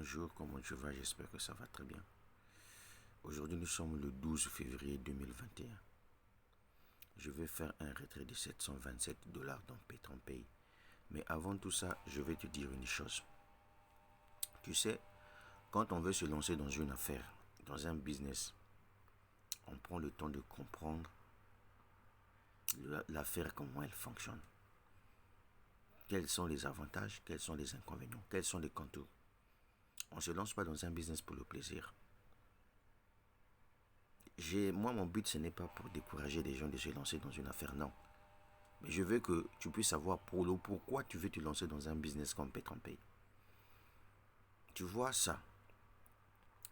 Bonjour, comment tu vas? J'espère que ça va très bien. Aujourd'hui, nous sommes le 12 février 2021. Je vais faire un retrait de 727 dollars dans PayTronPay. Mais avant tout ça, je vais te dire une chose. Tu sais, quand on veut se lancer dans une affaire, dans un business, on prend le temps de comprendre l'affaire, comment elle fonctionne. Quels sont les avantages, quels sont les inconvénients, quels sont les contours. On ne se lance pas dans un business pour le plaisir. Moi, mon but, ce n'est pas pour décourager les gens de se lancer dans une affaire, non. Mais je veux que tu puisses savoir pourquoi tu veux te lancer dans un business comme PayTronPay. Tu vois ça,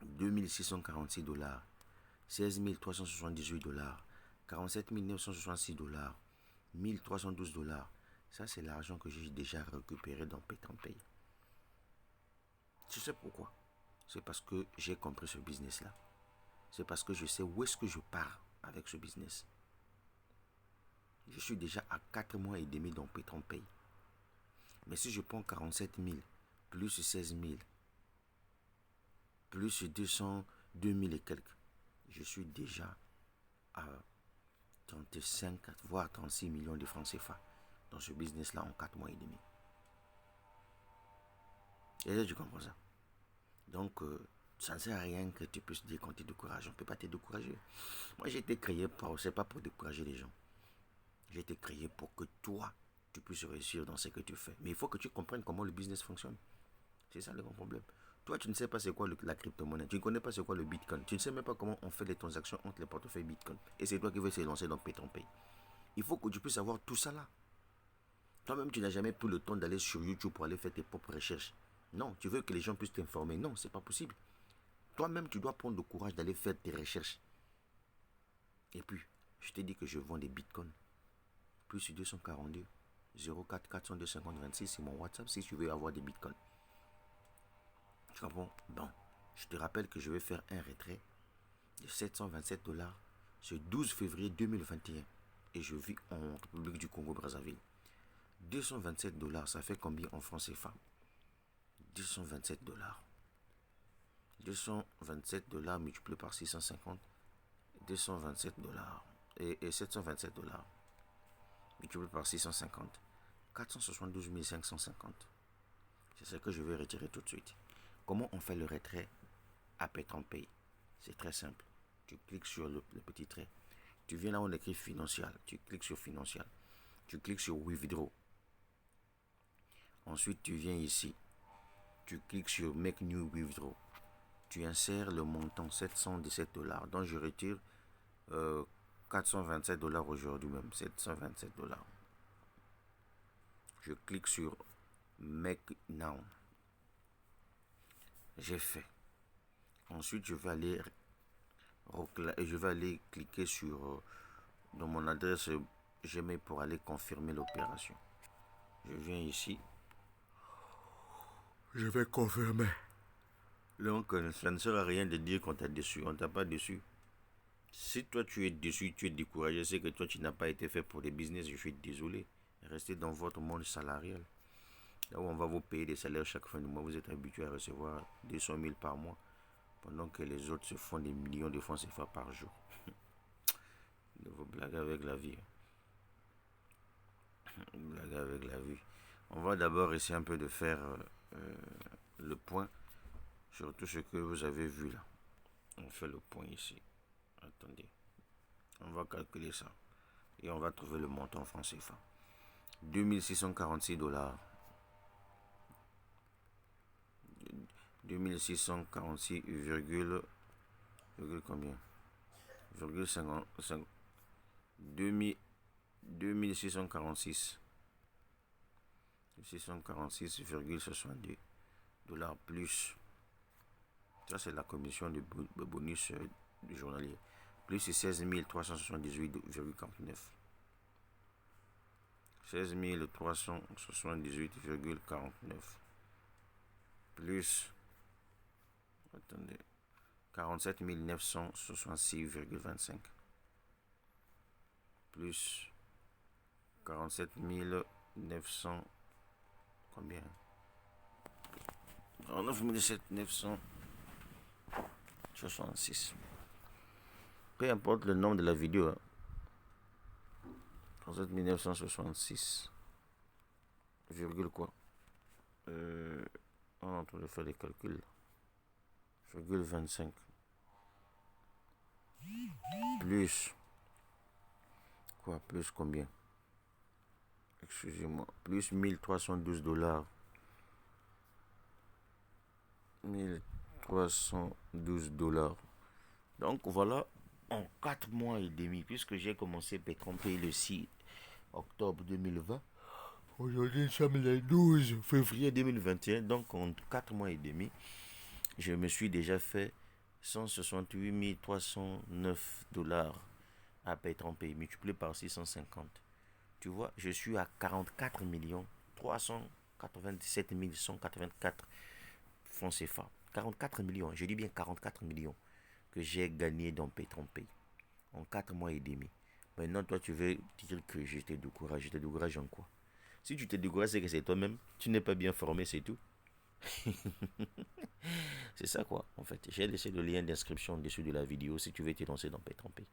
2646 dollars, 16 378 dollars, 47 966 dollars, 1312 dollars. Ça, c'est l'argent que j'ai déjà récupéré dans PayTronPay. Tu sais pourquoi? C'est parce que j'ai compris ce business-là. C'est parce que je sais où est-ce que je pars avec ce business. Je suis déjà à 4 mois et demi dans PayTronPay. Mais si je prends 47 000, plus 16 000, plus 200, 2000 et quelques, je suis déjà à 35, voire 36 millions de francs CFA dans ce business-là en 4 mois et demi. Et là, tu comprends ça? Donc, ça ne sert à rien que tu puisses dire qu'on te décourage. On ne peut pas te décourager. Moi, j'ai été créé c'est pas pour décourager les gens. J'ai été créé pour que toi, tu puisses réussir dans ce que tu fais. Mais il faut que tu comprennes comment le business fonctionne. C'est ça le grand problème. Toi, tu ne sais pas c'est quoi la crypto-monnaie. Tu ne connais pas c'est quoi le Bitcoin. Tu ne sais même pas comment on fait les transactions entre les portefeuilles Bitcoin. Et c'est toi qui veux se lancer dans PayTronPay. Il faut que tu puisses savoir tout ça là. Toi-même, tu n'as jamais pris le temps d'aller sur YouTube pour aller faire tes propres recherches. Non, tu veux que les gens puissent t'informer. Non, c'est pas possible. Toi-même, tu dois prendre le courage d'aller faire tes recherches. Et puis, je t'ai dit que je vends des Bitcoins. Plus 242 04 402 50 26, c'est mon WhatsApp si tu veux avoir des Bitcoins. Tu comprends? Bon, je te rappelle que je vais faire un retrait de 727 dollars ce 12 février 2021 et je vis en République du Congo-Brazzaville. 227 dollars, ça fait combien en francs CFA? 227 dollars. 227 dollars multiplié par 650, 227 dollars et 727 dollars multiplié par 650, 472 550. C'est ce que je vais retirer tout de suite. Comment on fait le retrait à PayTronPay? C'est très simple. Tu cliques sur le petit trait. Tu viens là où on écrit Financial. Tu cliques sur Financial. Tu cliques sur Withdraw. Ensuite, tu viens ici. Tu cliques sur Make New Withdraw. Tu insères le montant 717 dollars. Donc, je retire 427 dollars aujourd'hui même. 727 dollars. Je clique sur Make Now. J'ai fait. Ensuite, je vais aller cliquer sur dans mon adresse Gmail pour aller confirmer l'opération. Je viens ici. Je vais confirmer. Donc, ça ne sert à rien de dire qu'on t'a déçu. On t'a pas déçu. Si toi tu es déçu, tu es découragé, c'est que toi tu n'as pas été fait pour les business. Je suis désolé. Restez dans votre monde salarial. Là où on va vous payer des salaires chaque fin de mois. Vous êtes habitué à recevoir 200 000 par mois. Pendant que les autres se font des millions de francs CFA par jour. De vos blagues avec la vie. Blague avec la vie. On va d'abord essayer un peu de faire le point sur tout ce que vous avez vu là. On fait le point ici. Attendez. On va calculer ça. Et on va trouver le montant en francs CFA. 2646 dollars. 2646, combien? 50, 2646. 646,62 dollars plus. Ça, c'est la commission de bonus du journalier. Plus 16 378,49. 16 378,49. Plus. Attendez. 47 966,25. Plus 47 900. Combien? 49 966. Peu importe le nom de la vidéo. Hein. 37 966. Virgule quoi on est en train de faire les calculs. Virgule 25. Plus. Quoi? Plus combien? Excusez-moi. Plus 1312 $. 1312 $. Donc voilà, en 4 mois et demi, puisque j'ai commencé Pétron Pay le 6 octobre 2020. Aujourd'hui, nous sommes le 12 février 2021. Donc en 4 mois et demi, je me suis déjà fait 168 309 $. À Pétron Pay, multiplié par 650. Tu vois, je suis à 44 397 184 francs CFA. 44 millions, je dis bien 44 millions que j'ai gagné dans Pétron Pay en 4 mois et demi. Maintenant, toi, tu veux dire que je t'ai découragé. Je t'ai découragé en quoi? Si tu t'es découragé, c'est que c'est toi-même. Tu n'es pas bien formé, c'est tout. C'est ça quoi, en fait. J'ai laissé le lien d'inscription dessus de la vidéo si tu veux te lancer dans Pétron Pay.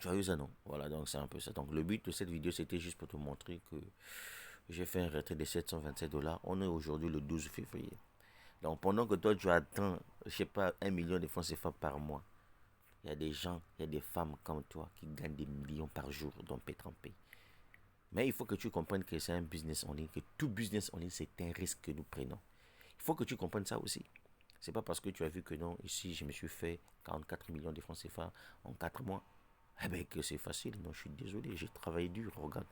Joyeux annonce. Voilà, donc c'est un peu ça. Donc le but de cette vidéo, c'était juste pour te montrer que j'ai fait un retrait de 727 $. On est aujourd'hui le 12 février. Donc pendant que toi, tu attends, je sais pas, 1 million de francs CFA par mois, il y a des gens, il y a des femmes comme toi qui gagnent des millions par jour dans Pétron Pay. Mais il faut que tu comprennes que c'est un business en ligne, que tout business en ligne, c'est un risque que nous prenons. Il faut que tu comprennes ça aussi. C'est pas parce que tu as vu que non, ici, je me suis fait 44 millions de francs CFA en 4 mois. Eh bien que c'est facile, non, je suis désolé, j'ai travaillé dur, regarde.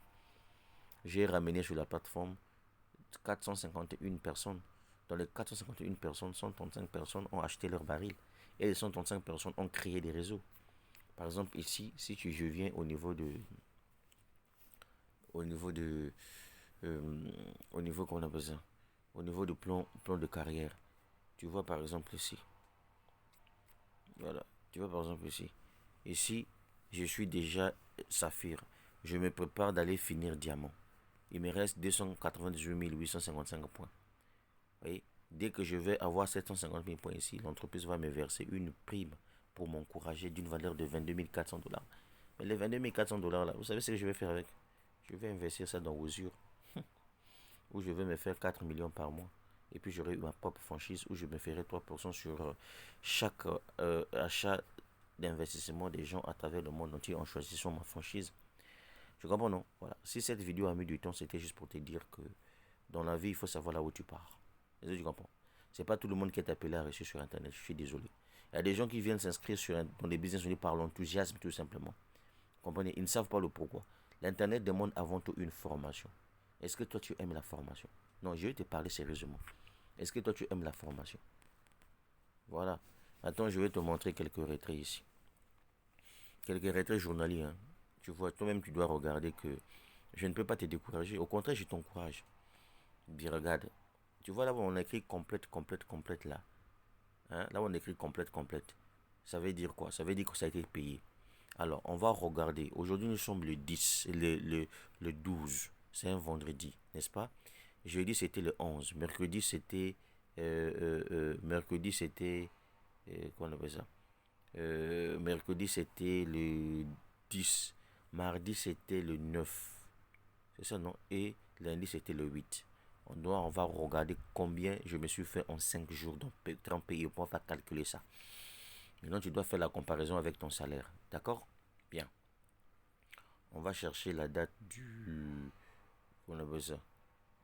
J'ai ramené sur la plateforme 451 personnes. Dans les 451 personnes, 135 personnes ont acheté leur baril. Et les 135 personnes ont créé des réseaux. Par exemple, ici, si je viens au niveau de... Au niveau de... au niveau qu'on a besoin. Au niveau du plan de carrière. Tu vois par exemple ici. Voilà. Tu vois par exemple ici. Ici, je suis déjà saphir. Je me prépare d'aller finir diamant. Il me reste 298 855 points. Vous voyez, dès que je vais avoir 750 000 points ici, l'entreprise va me verser une prime pour m'encourager d'une valeur de 22 400 $. Mais les 22 400 $ là, vous savez ce que je vais faire avec? Je vais investir ça dans Osure, où je vais me faire 4 millions par mois. Et puis j'aurai ma propre franchise où je me ferai 3% sur chaque achat d'investissement des gens à travers le monde entier en choisissant ma franchise. Tu comprends, non? Voilà. Si cette vidéo a mis du temps, c'était juste pour te dire que dans la vie, il faut savoir là où tu pars. Est-ce que tu comprends? C'est pas tout le monde qui est appelé à réussir sur Internet. Je suis désolé. Il y a des gens qui viennent s'inscrire dans des business par l'enthousiasme, tout simplement. Vous comprenez? Ils ne savent pas le pourquoi. L'Internet demande avant tout une formation. Est-ce que toi, tu aimes la formation? Non, je vais te parler sérieusement. Est-ce que toi, tu aimes la formation? Voilà. Attends, je vais te montrer quelques retraits ici. Quelques retraits journaliers. Hein. Tu vois, toi-même, tu dois regarder que je ne peux pas te décourager. Au contraire, je t'encourage. Bien, regarde. Tu vois là où on écrit complète, complète, complète là. Hein? Là où on écrit complète, complète. Ça veut dire quoi? Ça veut dire que ça a été payé. Alors, on va regarder. Aujourd'hui, nous sommes le 10, le 12. C'est un vendredi, n'est-ce pas? Jeudi, c'était le 11. Mercredi, c'était... mercredi, c'était... comment on appelle ça? Mercredi, c'était le 10. Mardi, c'était le 9. C'est ça, non? Et lundi, c'était le 8. On va regarder combien je me suis fait en 5 jours dans Pétron Pay. On va calculer ça. Maintenant, tu dois faire la comparaison avec ton salaire. D'accord? Bien. On va chercher la date du... On a besoin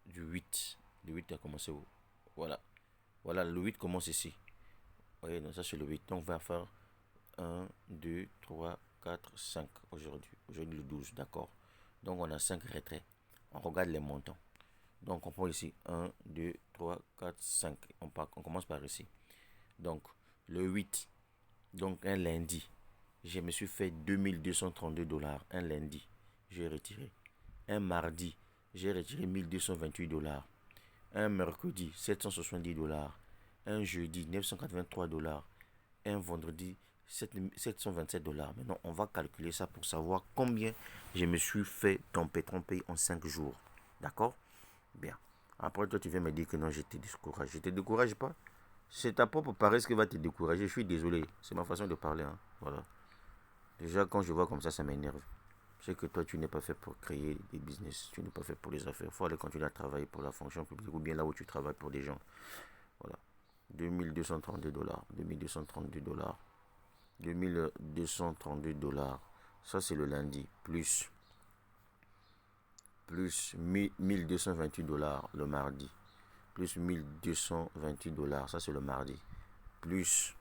du 8. Le 8 a commencé où? Voilà. Voilà, le 8 commence ici. Vous voyez, donc ça c'est le 8. Donc on va faire 1, 2, 3, 4, 5 aujourd'hui. Aujourd'hui le 12, d'accord. Donc on a 5 retraits. On regarde les montants. Donc on prend ici 1, 2, 3, 4, 5. On commence par ici. Donc le 8, donc un lundi, je me suis fait 2232 $. Un lundi, j'ai retiré. Un mardi, j'ai retiré 1228 $. Un mercredi, 770 $. Un jeudi, 983 $. Un vendredi, 727 $. Maintenant, on va calculer ça pour savoir combien je me suis fait dans Pétron Pay en 5 jours. D'accord? Bien. Après, toi, tu viens me dire que non, je te décourage. Je te décourage pas. C'est ta propre paresse qui va te décourager. Je suis désolé. C'est ma façon de parler. Hein. Voilà. Déjà, quand je vois comme ça m'énerve. Je sais que toi, tu n'es pas fait pour créer des business. Tu n'es pas fait pour les affaires. Il faut aller continuer à travailler pour la fonction publique ou bien là où tu travailles pour des gens. Voilà. 2232 $. 2232 $. 2232 $. Ça, c'est le lundi. Plus 1228 $ le mardi. Plus 1228 $. Ça, c'est le mardi. Plus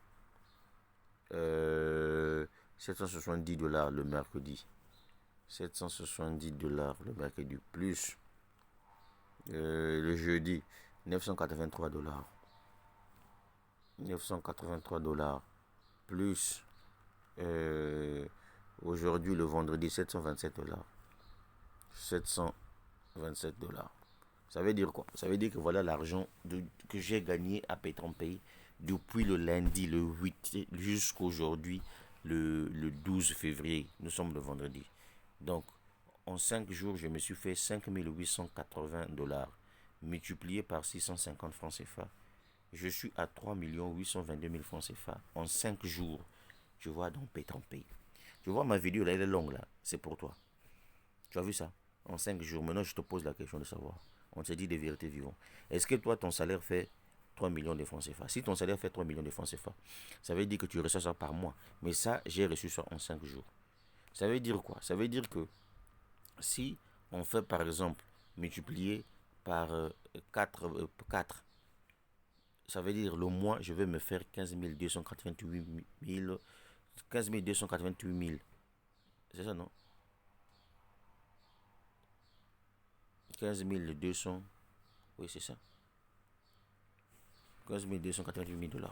770 $ le mercredi. 770 $ le mercredi. Plus le jeudi. 983 $. 983 $. Plus aujourd'hui, le vendredi, 727 $. 727 $. Ça veut dire quoi? Ça veut dire que voilà l'argent que j'ai gagné à Pétron Pays depuis le lundi, le 8 jusqu'aujourd'hui, le 12 février. Nous sommes le vendredi. Donc, en 5 jours, je me suis fait 5880 $ multiplié par 650 francs CFA. Je suis à 3 822 000 francs CFA en 5 jours. Tu vois, donc Pétron Pays. Tu vois, ma vidéo là, elle est longue là. C'est pour toi. Tu as vu ça? En 5 jours. Maintenant, je te pose la question de savoir. On te dit des vérités vivantes. Est-ce que toi, ton salaire fait 3 millions de francs CFA? Si ton salaire fait 3 millions de francs CFA, ça veut dire que tu reçois ça par mois. Mais ça, j'ai reçu ça en 5 jours. Ça veut dire quoi? Ça veut dire que si on fait par exemple multiplier par 4, ça veut dire le mois, je vais me faire 15 288 000. 15 288 000. C'est ça, non? 15 200. Oui, c'est ça. 15 288 000 $.